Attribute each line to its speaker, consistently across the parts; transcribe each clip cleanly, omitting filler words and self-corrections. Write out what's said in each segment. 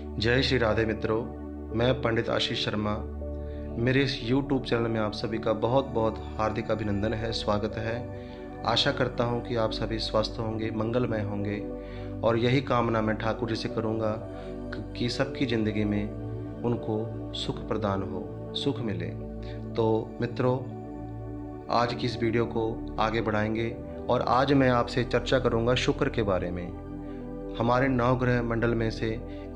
Speaker 1: जय श्री राधे मित्रों, मैं पंडित आशीष शर्मा। मेरे इस YouTube चैनल में आप सभी का बहुत बहुत हार्दिक अभिनंदन है, स्वागत है। आशा करता हूं कि आप सभी स्वस्थ होंगे, मंगलमय होंगे और यही कामना मैं ठाकुर जी से करूंगा कि सबकी ज़िंदगी में उनको सुख प्रदान हो, सुख मिले। तो मित्रों, आज की इस वीडियो को आगे बढ़ाएंगे और आज मैं आपसे चर्चा करूंगा शुक्र के बारे में। हमारे 9 ग्रह मंडल में से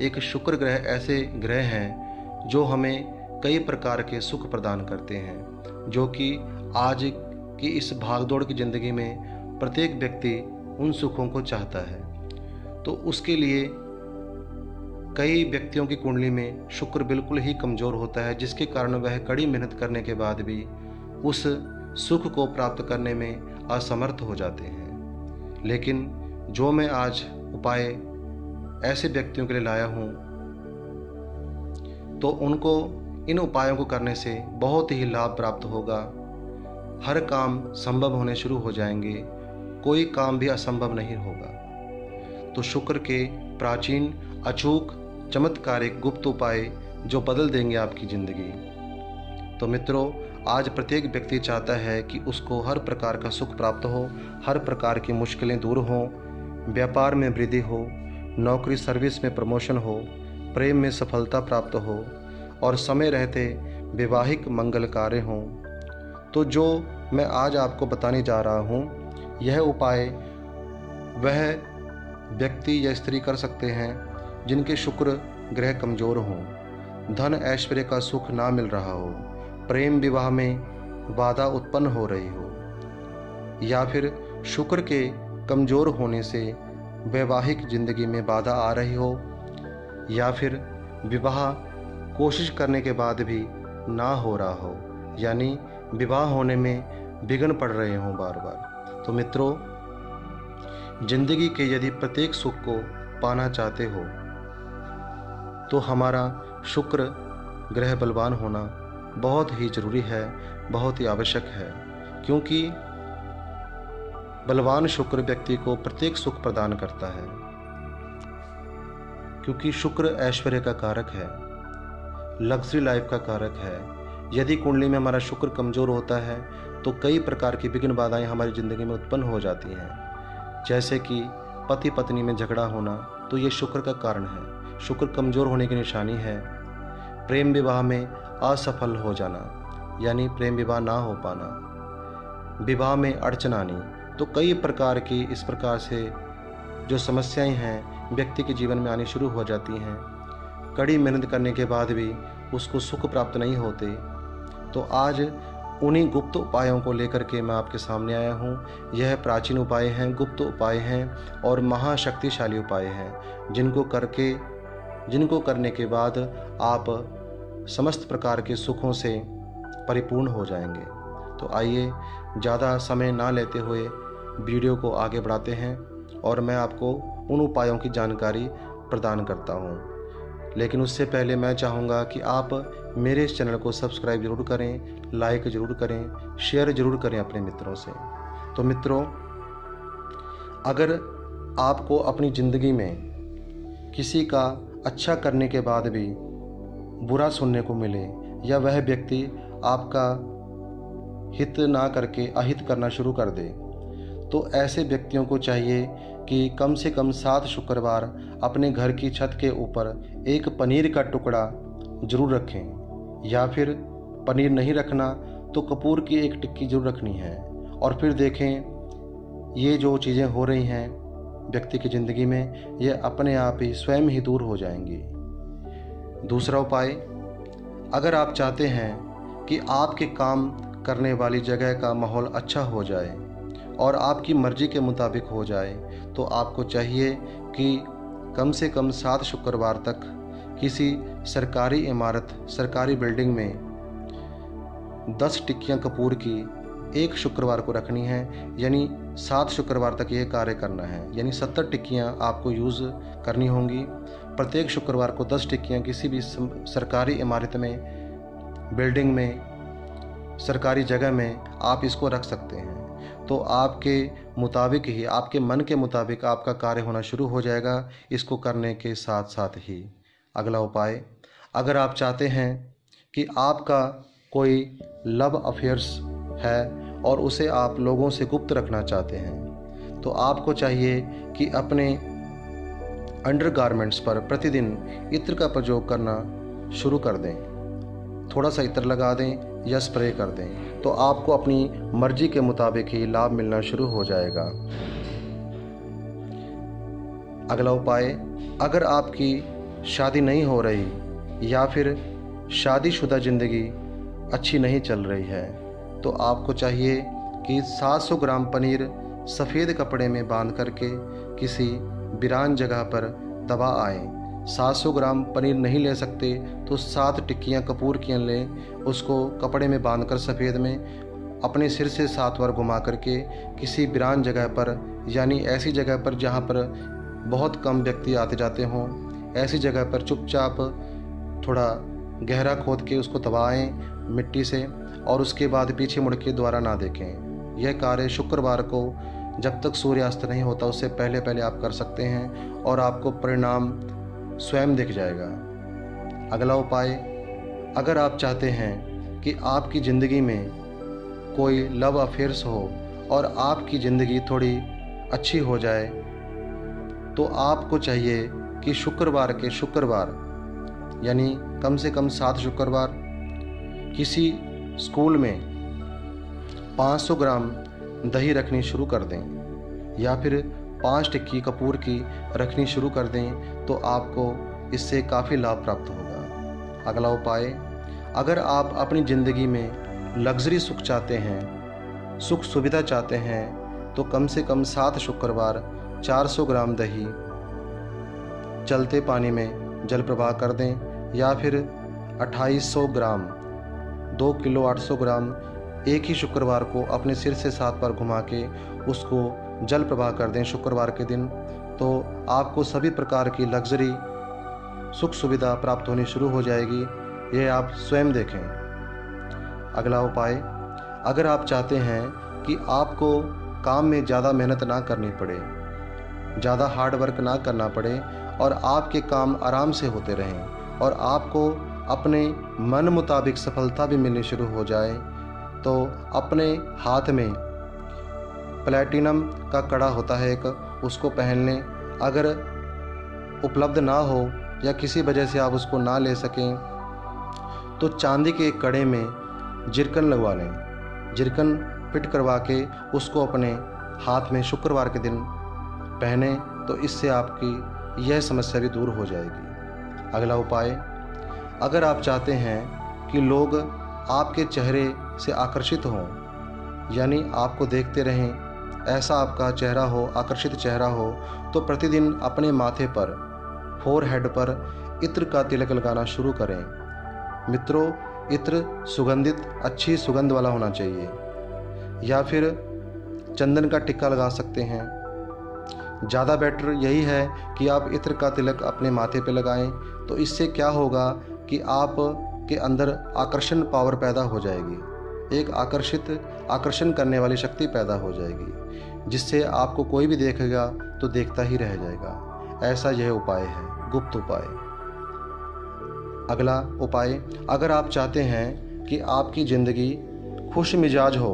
Speaker 1: एक शुक्र ग्रह ऐसे ग्रह हैं जो हमें कई प्रकार के सुख प्रदान करते हैं, जो कि आज की इस भागदौड़ की ज़िंदगी में प्रत्येक व्यक्ति उन सुखों को चाहता है। तो उसके लिए कई व्यक्तियों की कुंडली में शुक्र बिल्कुल ही कमज़ोर होता है, जिसके कारण वह कड़ी मेहनत करने के बाद भी उस सुख को प्राप्त करने में असमर्थ हो जाते हैं। लेकिन जो मैं आज उपाय ऐसे व्यक्तियों के लिए लाया हूँ, तो उनको इन उपायों को करने से बहुत ही लाभ प्राप्त होगा। हर काम संभव होने शुरू हो जाएंगे, कोई काम भी असंभव नहीं होगा। तो शुक्र के प्राचीन, अचूक, चमत्कारिक, गुप्त उपाय जो बदल देंगे आपकी ज़िंदगी। तो मित्रों, आज प्रत्येक व्यक्ति चाहता है कि उसको हर प्रकार का सुख प्राप्त हो, हर प्रकार की मुश्किलें दूर हों, व्यापार में वृद्धि हो, नौकरी सर्विस में प्रमोशन हो, प्रेम में सफलता प्राप्त हो और समय रहते वैवाहिक मंगल कार्य हों। तो जो मैं आज आपको बताने जा रहा हूँ, यह उपाय वह व्यक्ति या स्त्री कर सकते हैं जिनके शुक्र ग्रह कमज़ोर हों, धन ऐश्वर्य का सुख ना मिल रहा हो, प्रेम विवाह में बाधा उत्पन्न हो रही हो, या फिर शुक्र के कमज़ोर होने से वैवाहिक ज़िंदगी में बाधा आ रही हो, या फिर विवाह कोशिश करने के बाद भी ना हो रहा हो, यानी विवाह होने में विघ्न पड़ रहे हों बार बार। तो मित्रों, ज़िंदगी के यदि प्रत्येक सुख को पाना चाहते हो तो हमारा शुक्र ग्रह बलवान होना बहुत ही ज़रूरी है, बहुत ही आवश्यक है, क्योंकि बलवान शुक्र व्यक्ति को प्रत्येक सुख प्रदान करता है। क्योंकि शुक्र ऐश्वर्य का कारक है, लग्जरी लाइफ का कारक है। यदि कुंडली में हमारा शुक्र कमज़ोर होता है तो कई प्रकार की विघ्न बाधाएं हमारी ज़िंदगी में उत्पन्न हो जाती हैं, जैसे कि पति पत्नी में झगड़ा होना, तो ये शुक्र का कारण है, शुक्र कमज़ोर होने की निशानी है। प्रेम विवाह में असफल हो जाना, यानी प्रेम विवाह ना हो पाना, विवाह में अड़चन आनी, तो कई प्रकार की इस प्रकार से जो समस्याएं हैं व्यक्ति के जीवन में आनी शुरू हो जाती हैं। कड़ी मेहनत करने के बाद भी उसको सुख प्राप्त नहीं होते। तो आज उन्हीं गुप्त उपायों को लेकर के मैं आपके सामने आया हूँ। यह प्राचीन उपाय हैं, गुप्त उपाय हैं और महाशक्तिशाली उपाय हैं, जिनको करने के बाद आप समस्त प्रकार के सुखों से परिपूर्ण हो जाएंगे। तो आइए, ज़्यादा समय ना लेते हुए वीडियो को आगे बढ़ाते हैं और मैं आपको उन उपायों की जानकारी प्रदान करता हूं। लेकिन उससे पहले मैं चाहूँगा कि आप मेरे इस चैनल को सब्सक्राइब ज़रूर करें, लाइक ज़रूर करें, शेयर ज़रूर करें अपने मित्रों से। तो मित्रों, अगर आपको अपनी ज़िंदगी में किसी का अच्छा करने के बाद भी बुरा सुनने को मिले, या वह व्यक्ति आपका हित ना करके अहित करना शुरू कर दे, तो ऐसे व्यक्तियों को चाहिए कि कम से कम 7 शुक्रवार अपने घर की छत के ऊपर एक पनीर का टुकड़ा ज़रूर रखें, या फिर पनीर नहीं रखना तो कपूर की एक टिक्की ज़रूर रखनी है। और फिर देखें, ये जो चीज़ें हो रही हैं व्यक्ति की ज़िंदगी में, ये अपने आप ही स्वयं ही दूर हो जाएंगी। दूसरा उपाय, अगर आप चाहते हैं कि आपके काम करने वाली जगह का माहौल अच्छा हो जाए और आपकी मर्ज़ी के मुताबिक हो जाए, तो आपको चाहिए कि कम से कम 7 शुक्रवार तक किसी सरकारी इमारत, सरकारी बिल्डिंग में 10 टिक्कियाँ कपूर की एक शुक्रवार को रखनी है, यानी 7 शुक्रवार तक ये कार्य करना है, यानी 70 टिक्कियाँ आपको यूज़ करनी होंगी। प्रत्येक शुक्रवार को 10 टिक्कियाँ किसी भी सरकारी इमारत में, बिल्डिंग में, सरकारी जगह में आप इसको रख सकते हैं। तो आपके मुताबिक ही, आपके मन के मुताबिक आपका कार्य होना शुरू हो जाएगा, इसको करने के साथ साथ ही। अगला उपाय, अगर आप चाहते हैं कि आपका कोई लव अफेयर्स है और उसे आप लोगों से गुप्त रखना चाहते हैं, तो आपको चाहिए कि अपने अंडरगारमेंट्स पर प्रतिदिन इत्र का प्रयोग करना शुरू कर दें। थोड़ा सा इत्र लगा दें या स्प्रे कर दें, तो आपको अपनी मर्जी के मुताबिक ही लाभ मिलना शुरू हो जाएगा। अगला उपाय, अगर आपकी शादी नहीं हो रही या फिर शादीशुदा ज़िंदगी अच्छी नहीं चल रही है, तो आपको चाहिए कि 700 ग्राम पनीर सफ़ेद कपड़े में बांध करके किसी वीरान जगह पर दबा आएँ। 700 ग्राम पनीर नहीं ले सकते तो 7 टिक्कियाँ कपूर की लें, उसको कपड़े में बांधकर सफ़ेद में अपने सिर से 7 बार घुमा करके किसी वीरान जगह पर, यानी ऐसी जगह पर जहाँ पर बहुत कम व्यक्ति आते जाते हों, ऐसी जगह पर चुपचाप थोड़ा गहरा खोद के उसको दबाएं मिट्टी से, और उसके बाद पीछे मुड़ के दोबारा ना देखें। यह कार्य शुक्रवार को जब तक सूर्यास्त नहीं होता उससे पहले पहले आप कर सकते हैं और आपको परिणाम स्वयं दिख जाएगा। अगला उपाय, अगर आप चाहते हैं कि आपकी ज़िंदगी में कोई लव अफेयर्स हो और आपकी ज़िंदगी थोड़ी अच्छी हो जाए, तो आपको चाहिए कि शुक्रवार के शुक्रवार, यानी कम से कम 7 शुक्रवार, किसी स्कूल में 500 ग्राम दही रखनी शुरू कर दें या फिर 5 टिक्की कपूर की रखनी शुरू कर दें, तो आपको इससे काफ़ी लाभ प्राप्त होगा। अगला उपाय, अगर आप अपनी ज़िंदगी में लग्जरी सुख चाहते हैं, सुख सुविधा चाहते हैं, तो कम से कम 7 शुक्रवार 400 ग्राम दही चलते पानी में जल प्रवाह कर दें या फिर 2800 ग्राम 2 किलो 800 ग्राम एक ही शुक्रवार को अपने सिर से 7 बार घुमा के उसको जल प्रवाह कर दें शुक्रवार के दिन, तो आपको सभी प्रकार की लग्जरी सुख सुविधा प्राप्त होनी शुरू हो जाएगी। ये आप स्वयं देखें। अगला उपाय, अगर आप चाहते हैं कि आपको काम में ज़्यादा मेहनत ना करनी पड़े, ज़्यादा हार्ड वर्क ना करना पड़े और आपके काम आराम से होते रहें और आपको अपने मन मुताबिक सफलता भी मिलनी शुरू हो जाए, तो अपने हाथ में प्लैटिनम का कड़ा होता है एक, उसको पहन लें। अगर उपलब्ध ना हो या किसी वजह से आप उसको ना ले सकें, तो चांदी के एक कड़े में जिरकन लगवा लें। जिरकन फिट करवा के उसको अपने हाथ में शुक्रवार के दिन पहने, तो इससे आपकी यह समस्या भी दूर हो जाएगी। अगला उपाय, अगर आप चाहते हैं कि लोग आपके चेहरे से आकर्षित हों, यानी आपको देखते रहें, ऐसा आपका चेहरा हो, आकर्षित चेहरा हो, तो प्रतिदिन अपने माथे पर, फोरहेड पर इत्र का तिलक लगाना शुरू करें। मित्रों, इत्र सुगंधित अच्छी सुगंध वाला होना चाहिए, या फिर चंदन का टिक्का लगा सकते हैं। ज़्यादा बेटर यही है कि आप इत्र का तिलक अपने माथे पे लगाएं, तो इससे क्या होगा कि आप के अंदर आकर्षण पावर पैदा हो जाएगी, एक आकर्षण करने वाली शक्ति पैदा हो जाएगी, जिससे आपको कोई भी देखेगा तो देखता ही रह जाएगा। ऐसा यह उपाय है, गुप्त उपाय। अगला उपाय, अगर आप चाहते हैं कि आपकी ज़िंदगी खुश मिजाज हो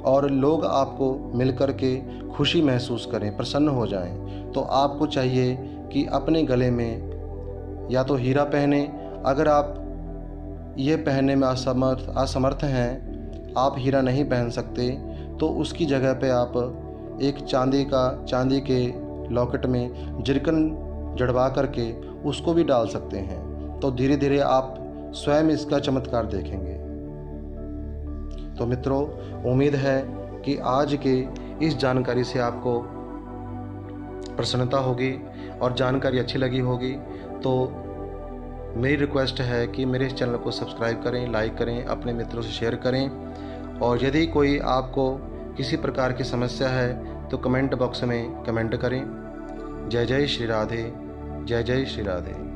Speaker 1: और लोग आपको मिलकर के खुशी महसूस करें, प्रसन्न हो जाएं, तो आपको चाहिए कि अपने गले में या तो हीरा पहने। अगर आप ये पहनने में असमर्थ हैं, आप हीरा नहीं पहन सकते, तो उसकी जगह पे आप एक चांदी के लॉकेट में जिरकन जड़वा करके उसको भी डाल सकते हैं, तो धीरे धीरे आप स्वयं इसका चमत्कार देखेंगे। तो मित्रों, उम्मीद है कि आज के इस जानकारी से आपको प्रसन्नता होगी और जानकारी अच्छी लगी होगी। तो मेरी रिक्वेस्ट है कि मेरे इस चैनल को सब्सक्राइब करें, लाइक करें, अपने मित्रों से शेयर करें, और यदि कोई आपको किसी प्रकार की समस्या है तो कमेंट बॉक्स में कमेंट करें। जय जय श्री राधे, जय जय श्री राधे।